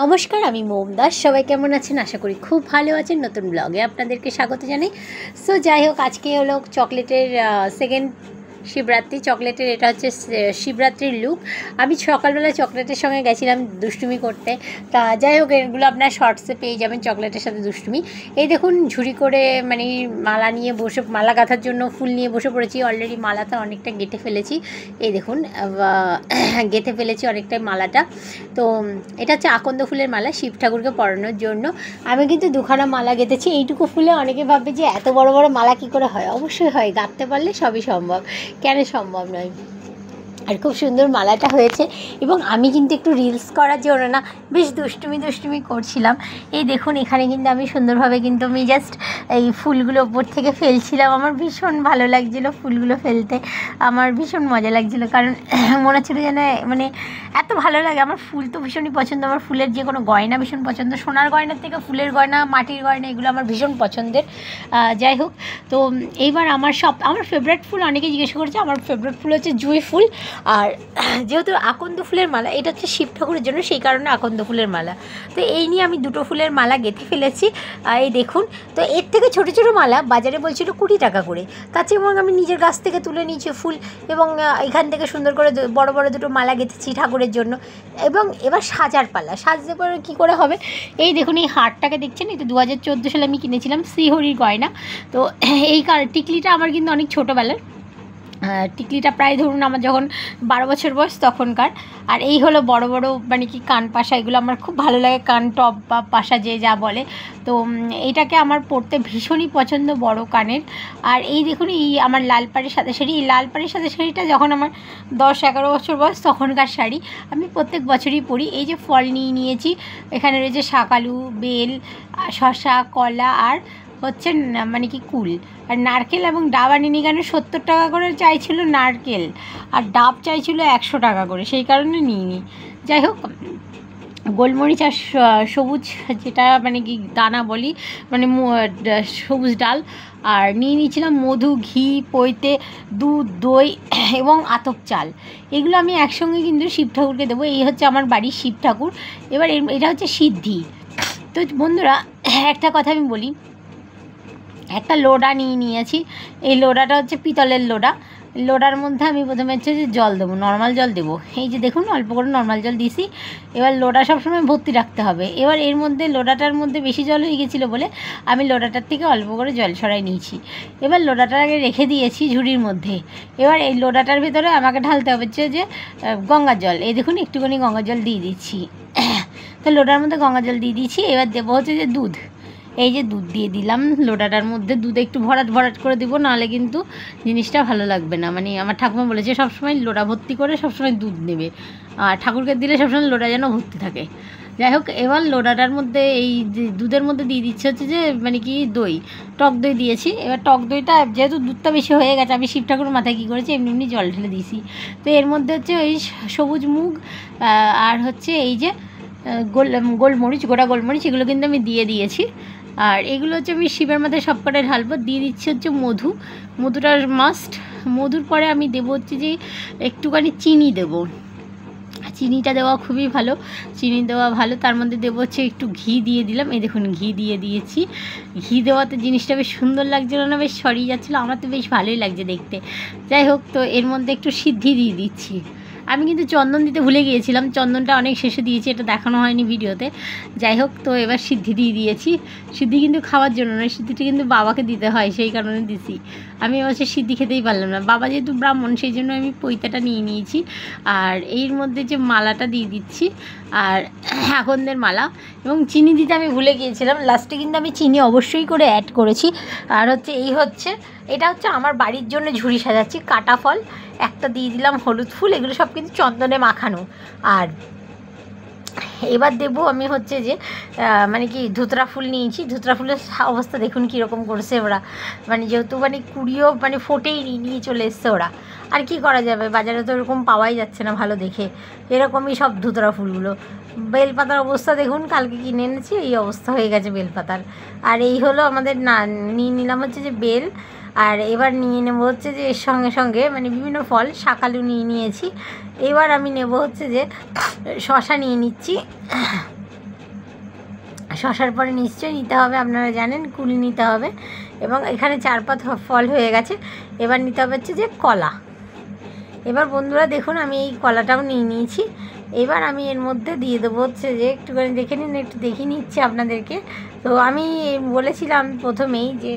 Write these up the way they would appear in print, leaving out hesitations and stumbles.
নমস্কার, আমি মোম দাস। সবাই কেমন আছেন? আশা করি খুব ভালো আছেন। নতুন ব্লগে আপনাদেরকে স্বাগত জানাই। সো যাই হোক, আজকে হলো চকলেটের সেকেন্ড শিবরাত্রি। চকলেটের এটা হচ্ছে শিবরাত্রির লুক। আমি সকালবেলা চকলেটের সঙ্গে গেছিলাম দুষ্টুমি করতে। তা যাই হোক, এগুলো আপনার শর্টসে পেয়ে যাবেন, চকলেটের সাথে দুষ্টুমি। এই দেখুন, ঝুড়ি করে মানে মালা নিয়ে বসে, মালা গাঁথার জন্য ফুল নিয়ে বসে পড়েছি। অলরেডি মালাটা অনেকটা গেঁথে ফেলেছি। এই দেখুন, গেঁথে ফেলেছি অনেকটাই মালাটা। তো এটা হচ্ছে আকন্দ ফুলের মালা, শিব ঠাকুরকে পরানোর জন্য। আমি কিন্তু দুখানা মালা গেঁথেছি। এইটুকু ফুলে অনেকে ভাববে যে এত বড় বড় মালা কী করে হয়। অবশ্যই হয়, গাঁথতে পারলে সবই সম্ভব, কেন সম্ভব নয়। আর খুব সুন্দর মালাটা হয়েছে। এবং আমি কিন্তু একটু রিলস করার জন্য না বেশ দুষ্টুমি করছিলাম। এই দেখুন, এখানে কিন্তু আমি সুন্দরভাবে কিন্তু আমি জাস্ট এই ফুলগুলো ওপর থেকে ফেলছিলাম। আমার ভীষণ ভালো লাগছিলো ফুলগুলো ফেলতে, আমার ভীষণ মজা লাগছিলো। কারণ মনে হচ্ছিলো যেন মানে এত ভালো লাগে। আমার ফুল তো ভীষণই পছন্দ, আমার ফুলের যে কোনো গয়না ভীষণ পছন্দ। সোনার গয়নার থেকে ফুলের গয়না, মাটির গয়না, এগুলো আমার ভীষণ পছন্দের। যাই হোক, তো এইবার আমার ফেভারিট ফুল, অনেকে জিজ্ঞাসা করছে, আমার ফেভারিট ফুল হচ্ছে জুঁই ফুল। আর যেহেতু আকন্দ ফুলের মালা, এটা হচ্ছে শিব ঠাকুরের জন্য, সেই কারণে আকন্দ ফুলের মালা। তো এই নিয়ে আমি দুটো ফুলের মালা গেঁথে ফেলেছি। এই দেখুন, তো এর থেকে ছোটো ছোটো মালা বাজারে বলছিল 20 টাকা করে। তার চেয়ে এবং আমি নিজের গাছ থেকে তুলে নিয়েছি ফুল, এবং এখান থেকে সুন্দর করে বড় বড় দুটো মালা গেঁথেছি ঠাকুরের জন্য। এবং এবার সাজার পালা, সাজতে পরে কী করে হবে। এই দেখুন, এই হারটাকে দেখছেন, এটা 2014 সালে আমি কিনেছিলাম, শ্রীহরির গয়না। তো এই টিকলিটা আমার কিন্তু অনেক ছোটোবেলার। টিকলিটা প্রায় ধরুন আমার যখন 12 বছর বয়স তখনকার। আর এই হলো বড় বড় মানে কি কান পাশা, এগুলো আমার খুব ভালো লাগে, কান টপ বা পাশা যে যা বলে। তো এইটাকে আমার পরতে ভীষণই পছন্দ, বড় কানের। আর এই দেখুন, এই আমার লাল পাড়ের সাদা শাড়ি, এই লাল পাড়ের সাদা শাড়িটা যখন আমার 10-11 বছর বয়স তখনকার শাড়ি, আমি প্রত্যেক বছরই পরি। এই যে ফল নিয়েছি, এখানে রয়েছে শাকালু, বেল, শশা, কলা, আর হচ্ছে মানে কি কুল, আর নারকেল এবং ডাব আনিনি। কেন 70 টাকা করে চাইছিল নারকেল, আর ডাব চাইছিল 100 টাকা করে, সেই কারণে নিইনি। যাই হোক, গোলমরিচ আর সবুজ যেটা মানে কি দানা বলি, মানে সবুজ ডাল, আর নিয়ে নিয়েছিলাম মধু, ঘি, পৈতে, দুধ, দই এবং আতপ চাল। এগুলো আমি একসঙ্গে কিন্তু শিব ঠাকুরকে দেবো। এই হচ্ছে আমার বাড়ির শিব ঠাকুর। এবার এটা হচ্ছে সিদ্ধি। তো বন্ধুরা, একটা কথা আমি বলি, একটা লোড়া নিয়েছি। এই লোড়াটা হচ্ছে পিতলের লোড়া। লোড়ার মধ্যে আমি প্রথমে হচ্ছে যে জল দেবো, নর্মাল জল দেবো। এই যে দেখুন, অল্প করে নর্মাল জল দিছি। এবার লোড়া সবসময় ভর্তি রাখতে হবে। এবার এর মধ্যে লোড়াটার মধ্যে বেশি জল হয়ে গেছিলো বলে আমি লোড়াটার থেকে অল্প করে জল সরাই নিয়েছি। এবার লোড়াটার আগে রেখে দিয়েছি ঝুড়ির মধ্যে। এবার এই লোড়াটার ভেতরে আমাকে ঢালতে হবে হচ্ছে যে গঙ্গার জল। এই দেখুন, একটুখানি গঙ্গার জল দিয়ে দিচ্ছি। তো লোড়ার মধ্যে গঙ্গার জল দিয়ে দিয়েছি। এবার দেবো হচ্ছে যে দুধ। এই যে দুধ দিয়ে দিলাম লোটাটার মধ্যে। দুধ একটু ভরাট করে দিব, নাহলে কিন্তু জিনিসটা ভালো লাগবে না। মানে আমার ঠাকুমা বলেছে সবসময় লোটা ভর্তি করে সবসময় দুধ নেবে, আর ঠাকুরকে দিলে সবসময় লোটা যেন ভর্তি থাকে। যাই হোক, এবার লোটাটার মধ্যে এই দুধের মধ্যে দিয়ে দিচ্ছে হচ্ছে যে মানে কি দই, টক দই দিয়েছি। এবার টক দইটা যেহেতু দুধটা বেশি হয়ে গেছে, আমি শিব ঠাকুর মাথায় কী করেছি, এমনি জল ঢেলে দিয়েছি। তো এর মধ্যে হচ্ছে ওই সবুজ মুগ আর হচ্ছে এই যে গোলমরিচ, গোটা গোলমরিচ, এগুলো কিন্তু আমি দিয়ে দিয়েছি। আর এগুলো হচ্ছে আমি শিবের মাথায় সব কটাই ঢালবো। দিয়ে দিচ্ছি হচ্ছে মধু, মধুটা মাস্ট। মধুর পরে আমি দেবো হচ্ছে যে একটুখানি চিনি দেবো। চিনিটা দেওয়া খুবই ভালো, চিনি দেওয়া ভালো। তার মধ্যে দেবো হচ্ছে একটু ঘি দিয়ে দিলাম। এই দেখুন, ঘি দিয়ে দিয়েছি। ঘি দেওয়াতে জিনিসটা বেশ সুন্দর লাগছিলো না, বেশ সরিয়ে যাচ্ছিলো, আমার তো বেশ ভালোই লাগছে দেখতে। যাই হোক, তো এর মধ্যে একটু সিদ্ধি দিয়ে দিচ্ছি। আমি কিন্তু চন্দন দিতে ভুলে গিয়েছিলাম, চন্দনটা অনেক শেষে দিয়েছি, এটা দেখানো হয়নি ভিডিওতে। যাই হোক, তো এবার সিদ্ধি দিয়ে দিয়েছি। সিদ্ধি কিন্তু খাওয়ার জন্য নয়, সিদ্ধিটা কিন্তু বাবাকে দিতে হয়, সেই কারণে দিছি। আমি অবশ্যই সিদ্ধি খেতেই পারলাম না, বাবা যেহেতু ব্রাহ্মণ, সেই জন্য আমি পৈতাটা নিয়ে নিয়েছি। আর এর মধ্যে যে মালাটা দিয়ে দিচ্ছি, আর আকন্দের মালা, এবং চিনি দিতে আমি ভুলে গিয়েছিলাম, লাস্টে কিন্তু আমি চিনি অবশ্যই করে অ্যাড করেছি। আর হচ্ছে এটা হচ্ছে আমার বাড়ির জন্য ঝুড়ি সাজাচ্ছি। কাটা ফল একটা দিয়ে দিলাম, হলুদ ফুল, এগুলো সব কিন্তু চন্দনে মাখানো। আর এবার দেবো আমি হচ্ছে যে মানে কি ধুতরা ফুল নিয়েছি। ধুতরা ফুলের অবস্থা দেখুন কীরকম করছে ওরা, মানে যেহেতু মানে কুড়িও মানে ফোটেই নিয়ে চলে এসছে ওরা। আর কি করা যাবে, বাজারে তো এরকম পাওয়াই যাচ্ছে না ভালো দেখে, এরকমই সব ধুতরা ফুলগুলো। বেলপাতার অবস্থা দেখুন, কালকে কিনে এনেছি, এই অবস্থা হয়ে গেছে বেলপাতার। আর এই হলো আমাদের নিয়ে নিলাম হচ্ছে যে বেল। আর এবার নিয়ে নেব হচ্ছে যে এর সঙ্গে সঙ্গে মানে বিভিন্ন ফল, শাকালু নিয়েছি। এবার আমি নেব হচ্ছে যে শশা নিয়ে নিচ্ছি। শশার পরে নিশ্চয়ই নিতে হবে, আপনারা জানেন কুল নিতে হবে, এবং এখানে 4-5 ফল হয়ে গেছে। এবার নিতে হবে হচ্ছে যে কলা। এবার বন্ধুরা দেখুন আমি এই কলাটাও নিয়ে নিয়েছি। এবার আমি এর মধ্যে দিয়ে দেবো হচ্ছে যে একটুখানি দেখে নিন, একটু দেখিয়ে নিচ্ছি আপনাদেরকে। তো আমি বলেছিলাম প্রথমেই যে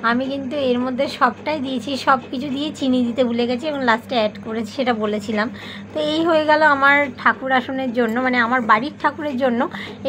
আমি কিন্তু এর মধ্যে সবটাই দিয়েছি, সব কিছু দিয়ে চিনি দিতে ভুলে গেছি এবং লাস্টে অ্যাড করেছি, সেটা বলেছিলাম। তো এই হয়ে গেল আমার ঠাকুর আসনের জন্য, মানে আমার বাড়ির ঠাকুরের জন্য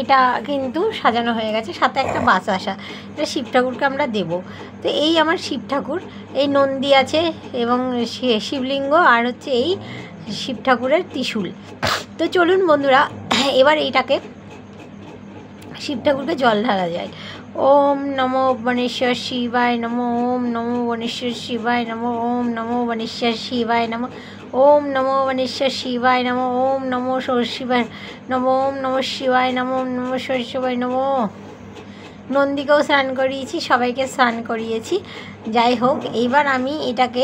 এটা কিন্তু সাজানো হয়ে গেছে। সাথে একটা বাতাসা, এটা শিব ঠাকুরকে আমরা দেবো। তো এই আমার শিব ঠাকুর, এই নন্দী আছে এবং শিবলিঙ্গ, আর হচ্ছে এই শিব ঠাকুরের ত্রিশূল। তো চলুন বন্ধুরা এবার এইটাকে শিব ঠাকুরকে জল ঢালা যায়। ওম নমো বনেশ্বর শিবায় নমো, ওম নমো বনেশ্বর শিবায় নমো, ওম নমো বনেশ্বর শিবায় নমো, ওম নমো বনেশ্বর শিবায় নমো, ওম নমো শিবায় নমো, ওম নমো শিবায় নমো, ওম নমো শিবায় নমো। নন্দীকেও স্নান করিয়েছি, সবাইকে স্নান করিয়েছি। যাই হোক, এইবার আমি এটাকে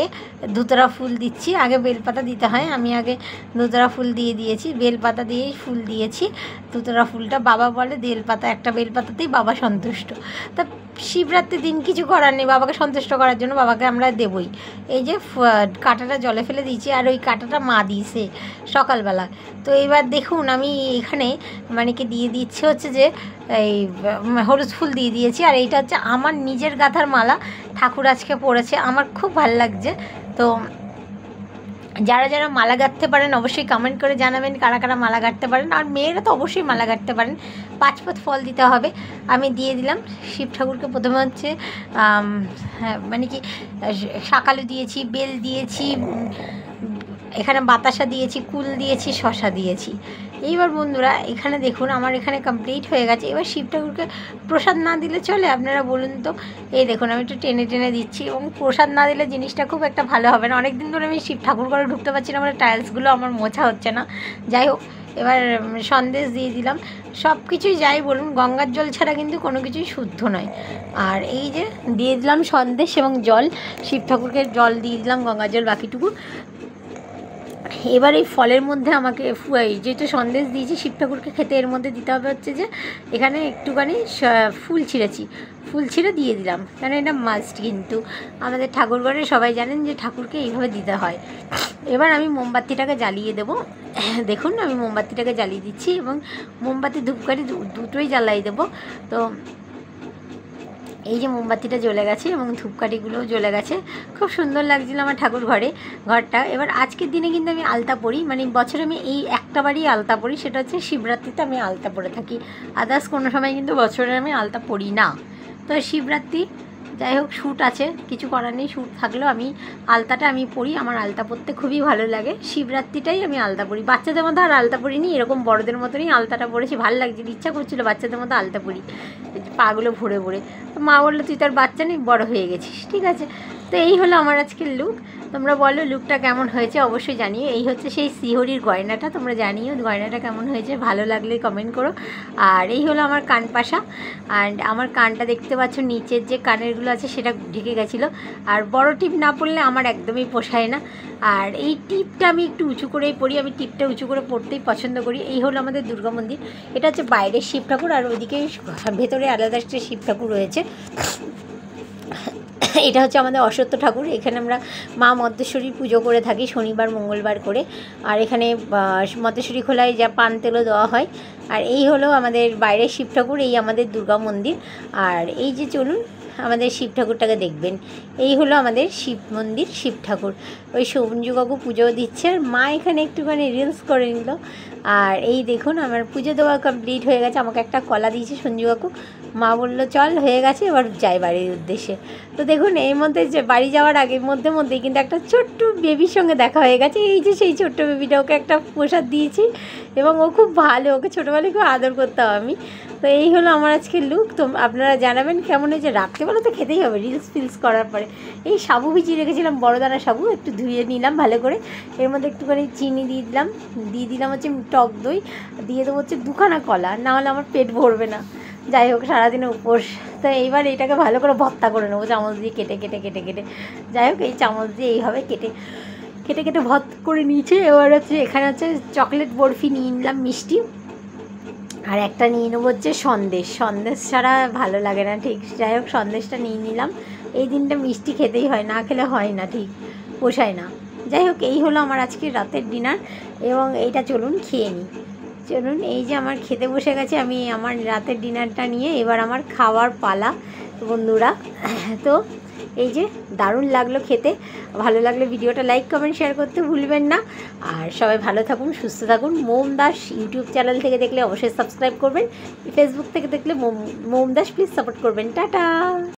ধুতরা ফুল দিচ্ছি। আগে বেলপাতা দিতে হয়, আমি আগে ধুতরা ফুল দিয়ে দিয়েছি, বেলপাতা দিয়েই ফুল দিয়েছি। ধুতরা ফুলটা বাবা বলে বেলপাতা, একটা বেলপাতাতেই বাবা সন্তুষ্ট। তা শিবরাত্রির দিন কিছু করার নেই, বাবাকে সন্তুষ্ট করার জন্য বাবাকে আমরা দেবই। এই যে কাঁটাটা জলে ফেলে দিয়েছি, আর ওই কাঁটাটা মা দিয়েছে সকালবেলা। তো এবার দেখুন আমি এখানে মানে কি দিয়ে দিচ্ছে হচ্ছে যে এই হলুদ ফুল দিয়ে দিয়েছি। আর এইটা হচ্ছে আমার নিজের গাঁথার মালা, ঠাকুর আজকে পড়েছে, আমার খুব ভালো লাগছে। তো যারা যারা মালা গাঁথতে পারেন অবশ্যই কমেন্ট করে জানাবেন কারা কারা মালা গাঁথতে পারেন। আর মেয়েরা তো অবশ্যই মালা গাঁথতে পারেন। 5 ফল দিতে হবে, আমি দিয়ে দিলাম। শিব ঠাকুরকে প্রথমে হচ্ছে মানে কি শাকালু দিয়েছি, বেল দিয়েছি, এখানে বাতাসা দিয়েছি, কুল দিয়েছি, শশা দিয়েছি। এইবার বন্ধুরা এখানে দেখুন আমার এখানে কমপ্লিট হয়ে গেছে। এবার শিব ঠাকুরকে প্রসাদ না দিলে চলে, আপনারা বলুন তো? এই দেখুন আমি একটু টেনে টেনে দিচ্ছি, এবং প্রসাদ না দিলে জিনিসটা খুব একটা ভালো হবে না। অনেক দিন ধরে আমি শিব ঠাকুর ঘরে ঢুকতে পারছি না, মানে টাইলসগুলো আমার মোছা হচ্ছে না। যাই হোক, এবার সন্দেশ দিয়ে দিলাম। সব কিছুই যাই বলুন, গঙ্গার জল ছাড়া কিন্তু কোনো কিছুই শুদ্ধ নয়। আর এই যে দিয়ে দিলাম সন্দেশ এবং জল, শিব ঠাকুরকে জল দিয়ে দিলাম, গঙ্গার জল বাকিটুকু। এবার এই ফলের মধ্যে আমাকে যেহেতু সন্দেশ দিয়েছি শিব ঠাকুরকে খেতে, এর মধ্যে দিতে হবে হচ্ছে যে এখানে একটুখানি ফুল ছিঁড়েছি, ফুল ছিঁড়ে দিয়ে দিলাম, কারণ এটা মাস্ট। কিন্তু আমাদের ঠাকুরঘরে সবাই জানেন যে ঠাকুরকে এইভাবে দিতে হয়। এবার আমি মোমবাতিটাকে জ্বালিয়ে দেবো। দেখুন আমি মোমবাতিটাকে জ্বালিয়ে দিচ্ছি, এবং মোমবাতি ধূপকাঠি দুটোই জ্বালিয়ে দেবো। তো এই যে মোমবাতিটা জ্বলে গেছে এবং ধূপকাঠিগুলোও জ্বলে গেছে, খুব সুন্দর লাগছিল আমার ঠাকুর ঘরটা। এবার আজকের দিনে কিন্তু আমি আলতা পরি, মানে বছরে আমি এই একটা বারই আলতা পরি, সেটা হচ্ছে শিবরাত্রিতে আমি আলতা পরে থাকি। আদার্স কোনো সময় কিন্তু বছরে আমি আলতা পরি না। তো শিবরাত্রি যাই হোক, শ্যুট আছে, কিছু করার নেই, শ্যুট থাকলেও আমি আলতাটা আমি পরি, আমার আলতা পরতে খুবই ভালো লাগে। শিবরাত্রিটাই আমি আলতা পরি, বাচ্চাদের মতো আর আলতা পরিনি, এরকম বড়দের মতনই আলতাটা পরেছি, ভালো লাগছিল, ইচ্ছা করছিল বাচ্চাদের মতো আলতা পরি, পাগুলো ভরে ভরে। তো মা বললো তুই তোর বাচ্চা নেই, বড় হয়ে গেছিস, ঠিক আছে। তো এই হলো আমার আজকের লুক। তোমরা বলো লুকটা কেমন হয়েছে অবশ্যই জানিও। এই হচ্ছে সেই শ্রীহরির গয়নাটা, তোমরা জানিও গয়নাটা কেমন হয়েছে, ভালো লাগলে কমেন্ট করো। আর এই হলো আমার কানপাশা, অ্যান্ড আমার কানটা দেখতে পাচ্ছ নিচের যে কানেরগুলো আছে সেটা ঢেকে গেছিলো। আর বড় টিপ না পরলে আমার একদমই পোষায় না। আর এই টিপটা আমি একটু উঁচু করেই পরি, আমি টিপটা উঁচু করে পরতেই পছন্দ করি। এই হলো আমাদের দুর্গা মন্দির, এটা হচ্ছে বাইরের শিব ঠাকুর, আর ওইদিকে ভেতরে আলাদা একটা শিব ঠাকুর রয়েছে। এটা হচ্ছে আমাদের অশ্বত্থ ঠাকুর। এখানে আমরা মা মদ্দেশ্বরীর পুজো করে থাকি শনিবার মঙ্গলবার করে। আর এখানে মদ্দেশ্বরী খোলায় যা পান তেলও দেওয়া হয়। আর এই হলো আমাদের বাইরের শিব ঠাকুর, এই আমাদের দুর্গা মন্দির। আর এই যে চলুন আমাদের শিব ঠাকুরটাকে দেখবেন, এই হলো আমাদের শিব মন্দির, শিব ঠাকুর। ওই সঞ্জু কাকু পুজো দিচ্ছে, আর মা এখানে একটুখানি রিলস করে নিল। আর এই দেখুন আমার পুজো দেওয়া কমপ্লিট হয়ে গেছে, আমাকে একটা কলা দিয়েছে সঞ্জু কাকু। মা বললো চল হয়ে গেছে, এবার যাই বাড়ির উদ্দেশ্যে। তো দেখুন এই মধ্যে যে বাড়ি যাওয়ার আগে মধ্যেই কিন্তু একটা ছোট্ট বেবির সঙ্গে দেখা হয়ে গেছে। এই যে সেই ছোট্ট বেবিটা, ওকে একটা প্রসাদ দিয়েছি, এবং ও খুব ভালো, ওকে ছোটোবেলায় খুব আদর করতাম আমি। তো এই হলো আমার আজকে লুক। তো আপনারা জানাবেন কেমন হয়েছে। রাত্রেবেলা তো খেতেই হবে রিলস ফিলস করার পরে। এই সাবু ভিজিয়ে রেখেছিলাম, বড় দানা সাবু, একটু ধুয়ে নিলাম ভালো করে, এর মধ্যে একটুখানি চিনি দিয়ে দিলাম হচ্ছে টক দই, দিয়ে দেবো হচ্ছে 2খানা কলা, নাহলে আমার পেট ভরবে না। যাই হোক সারাদিনে উপোস। তো এইবার এটাকে ভালো করে ভর্তা করে নেবো চামচ দিয়ে কেটে। যাই হোক এই চামচ দিয়ে এইভাবে কেটে ভর্তা করে নিয়েছি। এবার হচ্ছে এখানে হচ্ছে চকলেট বরফি নিয়ে নিলাম, মিষ্টি। আর একটা নিয়ে নেবো হচ্ছে সন্দেশ। সন্দেশ ছাড়া ভালো লাগে না ঠিক। যাই হোক, সন্দেশটা নিয়ে নিলাম। এই দিনটা মিষ্টি খেতেই হয়, না খেলে হয় না, ঠিক পোষায় না। যাই হোক, এই হলো আমার আজকে রাতের ডিনার, এবং এইটা চলুন খেয়ে নিই। চলুন, এই যে আমার খেতে বসে গেছে, আমি আমার রাতের ডিনারটা নিয়ে এবার আমার খাওয়ার পালা বন্ধুরা। তো এই যে দারুণ লাগলো খেতে। ভালো লাগলে ভিডিওটা লাইক কমেন্ট শেয়ার করতে ভুলবেন না। আর সবাই ভালো থাকুন, সুস্থ থাকুন। মোম দাস ইউটিউব চ্যানেল থেকে দেখলে অবশ্যই সাবস্ক্রাইব করবেন। ফেসবুক থেকে দেখলে মোম দাস প্লিজ সাপোর্ট করবেন। টাটা।